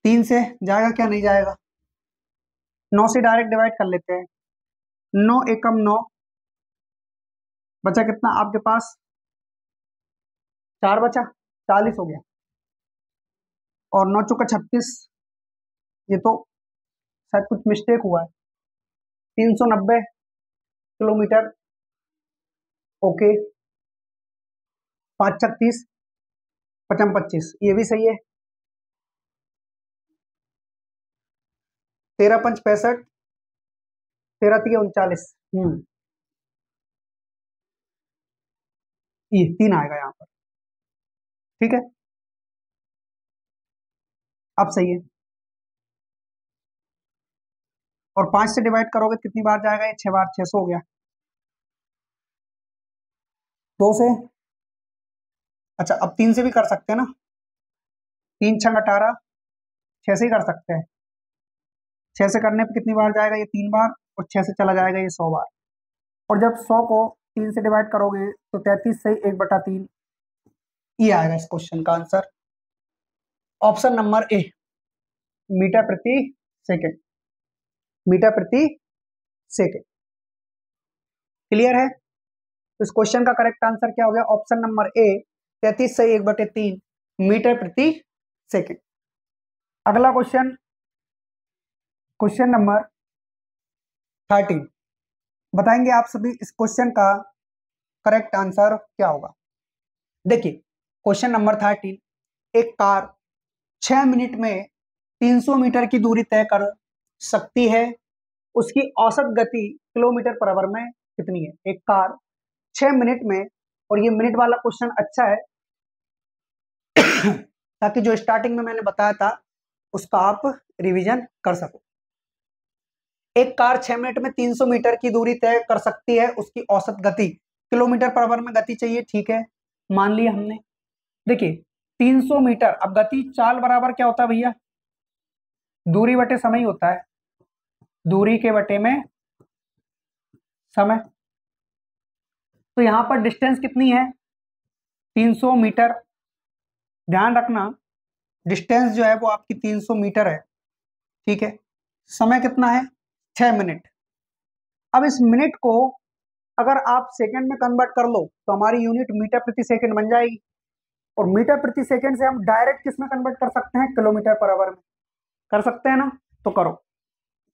3 से जाएगा क्या? नहीं जाएगा। 9 से डायरेक्ट डिवाइड कर लेते हैं। 9 एकम 9, बचा कितना आपके पास? 4 बचा, 40 हो गया, और 9 चौका 36। ये तो शायद कुछ मिस्टेक हुआ है। 390 किलोमीटर, ओके। 5 छक 30, 55 25, ये भी सही है। 13 5 65, 13 3 39। ये 3 आएगा यहाँ पर। ठीक है, अब सही है। और 5 से डिवाइड करोगे कितनी बार जाएगा? ये 6 बार, 600 हो गया। 2 से, अच्छा अब 3 से भी कर सकते हैं ना। 3 छंग 18, 6 से ही कर सकते हैं। 6 से करने पे कितनी बार जाएगा ये 3 बार, और 6 से चला जाएगा ये 100 बार। और जब 100 को 3 से डिवाइड करोगे तो 33 से 1/3 ये आएगा इस क्वेश्चन का answer. Option number A, metre प्रति सेकेंड। मीटर प्रति सेकेंड। क्लियर है? तो इस क्वेश्चन का करेक्ट आंसर क्या हो गया? ऑप्शन नंबर ए, 33 से 1/3 मीटर प्रति सेकेंड। अगला क्वेश्चन, क्वेश्चन नंबर 13। बताएंगे आप सभी इस क्वेश्चन का करेक्ट आंसर क्या होगा। देखिए क्वेश्चन नंबर 13, एक कार 6 मिनट में 300 मीटर की दूरी तय कर सकती है, उसकी औसत गति किलोमीटर पर आवर में कितनी है? एक कार 6 मिनट में, और ये मिनट वाला क्वेश्चन अच्छा है ताकि जो स्टार्टिंग में मैंने बताया था उसका आप रिवीजन कर सको। एक कार 6 मिनट में 300 मीटर की दूरी तय कर सकती है, उसकी औसत गति किलोमीटर पर आवर में गति चाहिए, ठीक है, मान लिया हमने। देखिए 300 मीटर, अब गति चाल बराबर क्या होता है भैया? दूरी बटे समय ही होता है, दूरी के बटे में समय। तो यहां पर डिस्टेंस कितनी है? 300 मीटर। ध्यान रखना डिस्टेंस जो है वो आपकी 300 मीटर है, ठीक है। समय कितना है? 6 मिनट। अब इस मिनट को अगर आप सेकंड में कन्वर्ट कर लो तो हमारी यूनिट मीटर प्रति सेकंड बन जाएगी, और मीटर प्रति सेकंड से हम डायरेक्ट किस में कन्वर्ट कर सकते हैं? किलोमीटर पर आवर में कर सकते हैं ना। तो करो,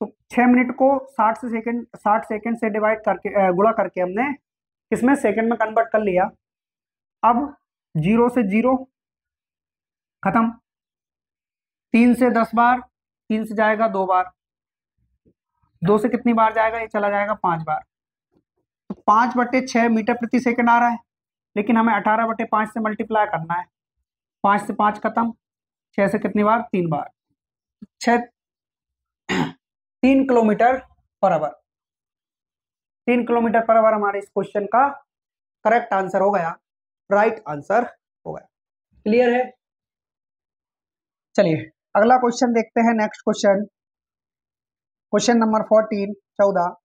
तो 6 मिनट को 60 सेकंड से डिवाइड करके गुणा करके हमने किसमें? सेकंड में कन्वर्ट कर लिया। अब 0 से 0 खत्म, 3 से 10 बार, 3 से जाएगा 2 बार, 2 से कितनी बार जाएगा? ये चला जाएगा 5 बार। तो 5/6 मीटर प्रति सेकंड आ रहा है, लेकिन हमें 18/5 से मल्टीप्लाई करना है। 5 से 5 खत्म, 6 से कितनी बार? 3 बार, 3 kilometre per hour. 3 kilometre per hour हमारे इस क्वेश्चन का करेक्ट आंसर हो गया, राइट आंसर हो गया। क्लियर है? चलिए अगला क्वेश्चन देखते हैं। Next question, question number 14।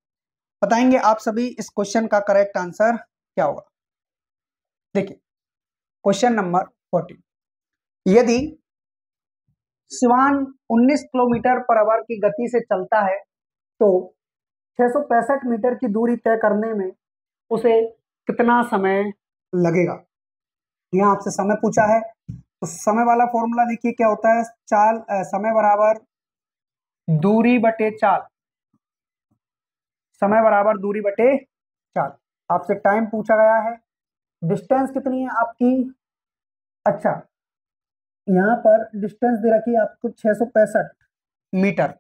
बताएंगे आप सभी इस क्वेश्चन का करेक्ट आंसर क्या होगा। देखिए क्वेश्चन नंबर 14, यदि शिवान 19 किलोमीटर पर आवर की गति से चलता है तो 665 मीटर की दूरी तय करने में उसे कितना समय लगेगा। यहाँ आपसे समय पूछा है, तो समय वाला फॉर्मूला देखिए क्या होता है? समय बराबर दूरी बटे चाल। समय बराबर दूरी बटे चाल। आपसे टाइम पूछा गया है, डिस्टेंस कितनी है आपकी? अच्छा, यहाँ पर डिस्टेंस दे रखी है आपको 665 मीटर,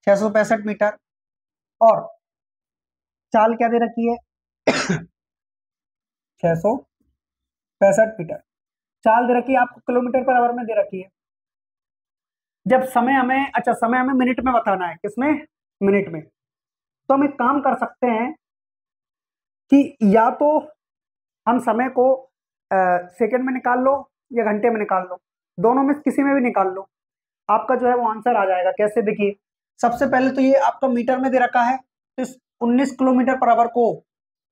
665 मीटर, और चाल क्या दे रखी है? 665 मीटर। चाल दे रखी है आपको किलोमीटर पर आवर में दे रखी है। जब समय हमें, अच्छा समय हमें मिनट में बताना है, किसमें? मिनट में। तो हम एक काम कर सकते हैं कि या तो हम समय को सेकंड में निकाल लो या घंटे में निकाल लो, दोनों में किसी में भी निकाल लो, आपका जो है वो आंसर आ जाएगा। कैसे? देखिए सबसे पहले तो ये आपका मीटर में दे रखा है, तो इस 19 किलोमीटर पर आवर को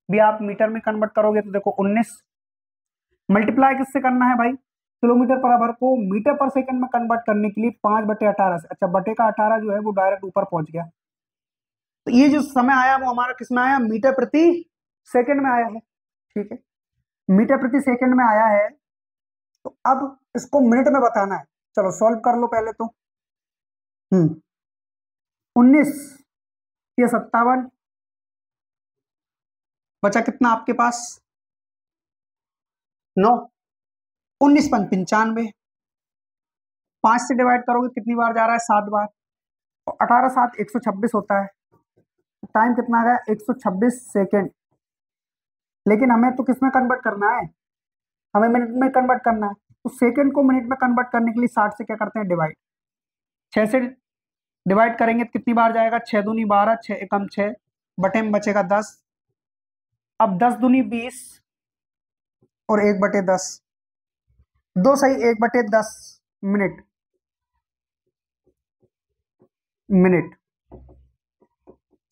भी आप मीटर में कन्वर्ट करोगे तो देखो 19 मल्टीप्लाई किससे करना है भाई? किलोमीटर पर आवर को मीटर पर सेकंड में कन्वर्ट करने के लिए 5/18 से, अच्छा बटे का 18 जो है वो डायरेक्ट ऊपर पहुंच गया। तो ये जो समय आया वो हमारा किस में आया? मीटर प्रति सेकंड में आया है, ठीक है, मीटर प्रति सेकंड में आया है। तो अब इसको मिनट में बताना है, चलो सॉल्व कर लो पहले तो। 19 ये 57, बचा कितना आपके पास? 9, 19 5 95, 5 से डिवाइड करोगे कितनी बार जा रहा है? 7 बार, और 18 7 126 होता है। टाइम कितना आ गया? 126 सेकेंड। लेकिन हमें तो किस में कन्वर्ट करना है? हमें मिनट में कन्वर्ट करना है। तो सेकंड को मिनट में कन्वर्ट करने के लिए 60 से क्या करते हैं? डिवाइड। 6 से डिवाइड करेंगे तो कितनी बार जाएगा? 6 दूनी 12, 6 एकम 6, बटे में बचेगा 10। अब 10 दूनी 20 और 1/10, 2 सही 1/10 मिनट। मिनट,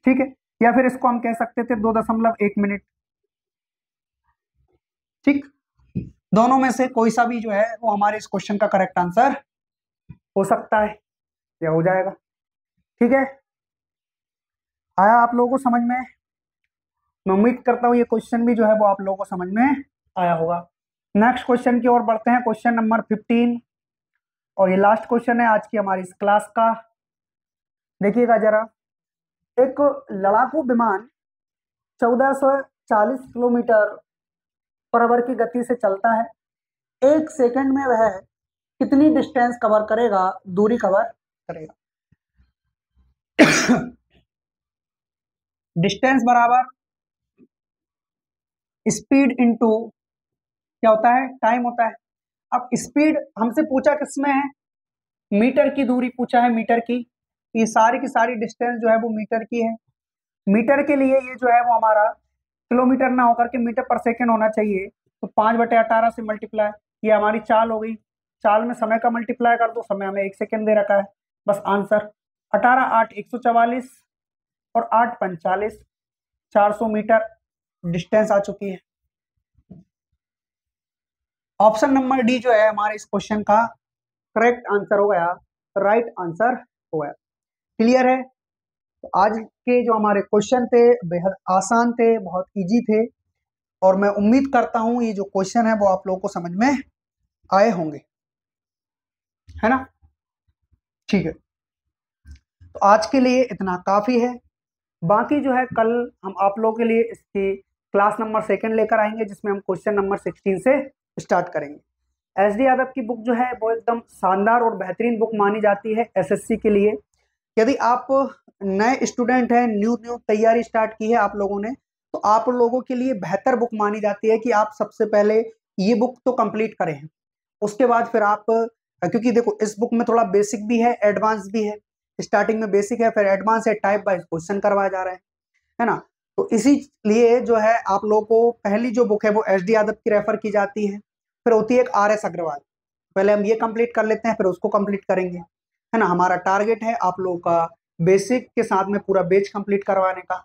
ठीक है, या फिर इसको हम कह सकते थे 2.1 मिनट, ठीक। दोनों में से कोई सा भी जो है वो हमारे इस क्वेश्चन का करेक्ट आंसर हो सकता है या हो जाएगा, ठीक है। आया आप लोगों को समझ में? मैं उम्मीद करता हूँ ये क्वेश्चन भी जो है वो आप लोगों को समझ में आया होगा। नेक्स्ट क्वेश्चन की ओर बढ़ते हैं, क्वेश्चन नंबर 15, और ये लास्ट क्वेश्चन है आज की हमारी इस क्लास का। देखिएगा जरा, एक लड़ाकू विमान 1440 किलोमीटर पर आवर की गति से चलता है। 1 सेकंड में वह कितनी डिस्टेंस कवर करेगा, दूरी कवर करेगा? डिस्टेंस बराबर स्पीड इनटू क्या होता है, टाइम होता है। अब स्पीड हमसे पूछा किसमें है, मीटर की दूरी पूछा है, मीटर की। ये सारी की सारी डिस्टेंस जो है वो मीटर की है। मीटर के लिए ये जो है वो हमारा किलोमीटर ना होकर के मीटर पर सेकंड होना चाहिए, तो 5/18 से मल्टीप्लाई, ये हमारी चाल हो गई। चाल में समय का मल्टीप्लाई कर दो, समय हमें 1 सेकंड दे रखा है, बस आंसर 18 8 144 और 8 5 40, 400 मीटर डिस्टेंस आ चुकी है। ऑप्शन नंबर डी जो है हमारे इस क्वेश्चन का करेक्ट आंसर हो गया, राइट आंसर हो गया। क्लियर है? तो आज के जो हमारे क्वेश्चन थे बेहद आसान थे, बहुत इजी थे, और मैं उम्मीद करता हूं ये जो क्वेश्चन है वो आप लोगों को समझ में आए होंगे, है ना? ठीक है, तो आज के लिए इतना काफी है। बाकी जो है कल हम आप लोगों के लिए इसकी क्लास नंबर 2 लेकर आएंगे, जिसमें हम क्वेश्चन नंबर 16 से स्टार्ट करेंगे। एस डी यादव की बुक जो है वो एकदम शानदार और बेहतरीन बुक मानी जाती है एसएससी के लिए। यदि आप नए स्टूडेंट हैं, न्यू तैयारी स्टार्ट की है आप लोगों ने, तो आप लोगों के लिए बेहतर बुक मानी जाती है कि आप सबसे पहले ये बुक तो कंप्लीट करें, उसके बाद फिर आप, क्योंकि देखो इस बुक में थोड़ा बेसिक भी है, एडवांस भी है। स्टार्टिंग में बेसिक है, फिर एडवांस है, टाइप वाइज क्वेश्चन करवाया जा रहा है ना? तो इसीलिए जो है आप लोगों को पहली जो बुक है वो एस डी यादव की रेफर की जाती है, फिर होती है एक RS अग्रवाल। पहले हम ये कंप्लीट कर लेते हैं, फिर उसको कंप्लीट करेंगे, है ना? हमारा टारगेट है आप लोगों का बेसिक के साथ में पूरा बेच कंप्लीट करवाने का,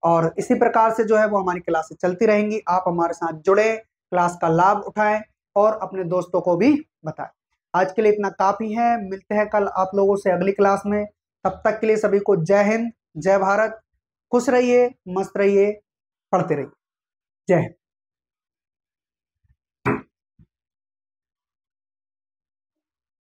और इसी प्रकार से जो है वो हमारी क्लासें चलती रहेंगी। आप हमारे साथ जुड़े, क्लास का लाभ उठाएं और अपने दोस्तों को भी बताएं। आज के लिए इतना काफी है, मिलते हैं कल आप लोगों से अगली क्लास में। तब तक के लिए सभी को जय हिंद, जय भारत, खुश रहिए, मस्त रहिए, पढ़ते रहिए। जय हिंद।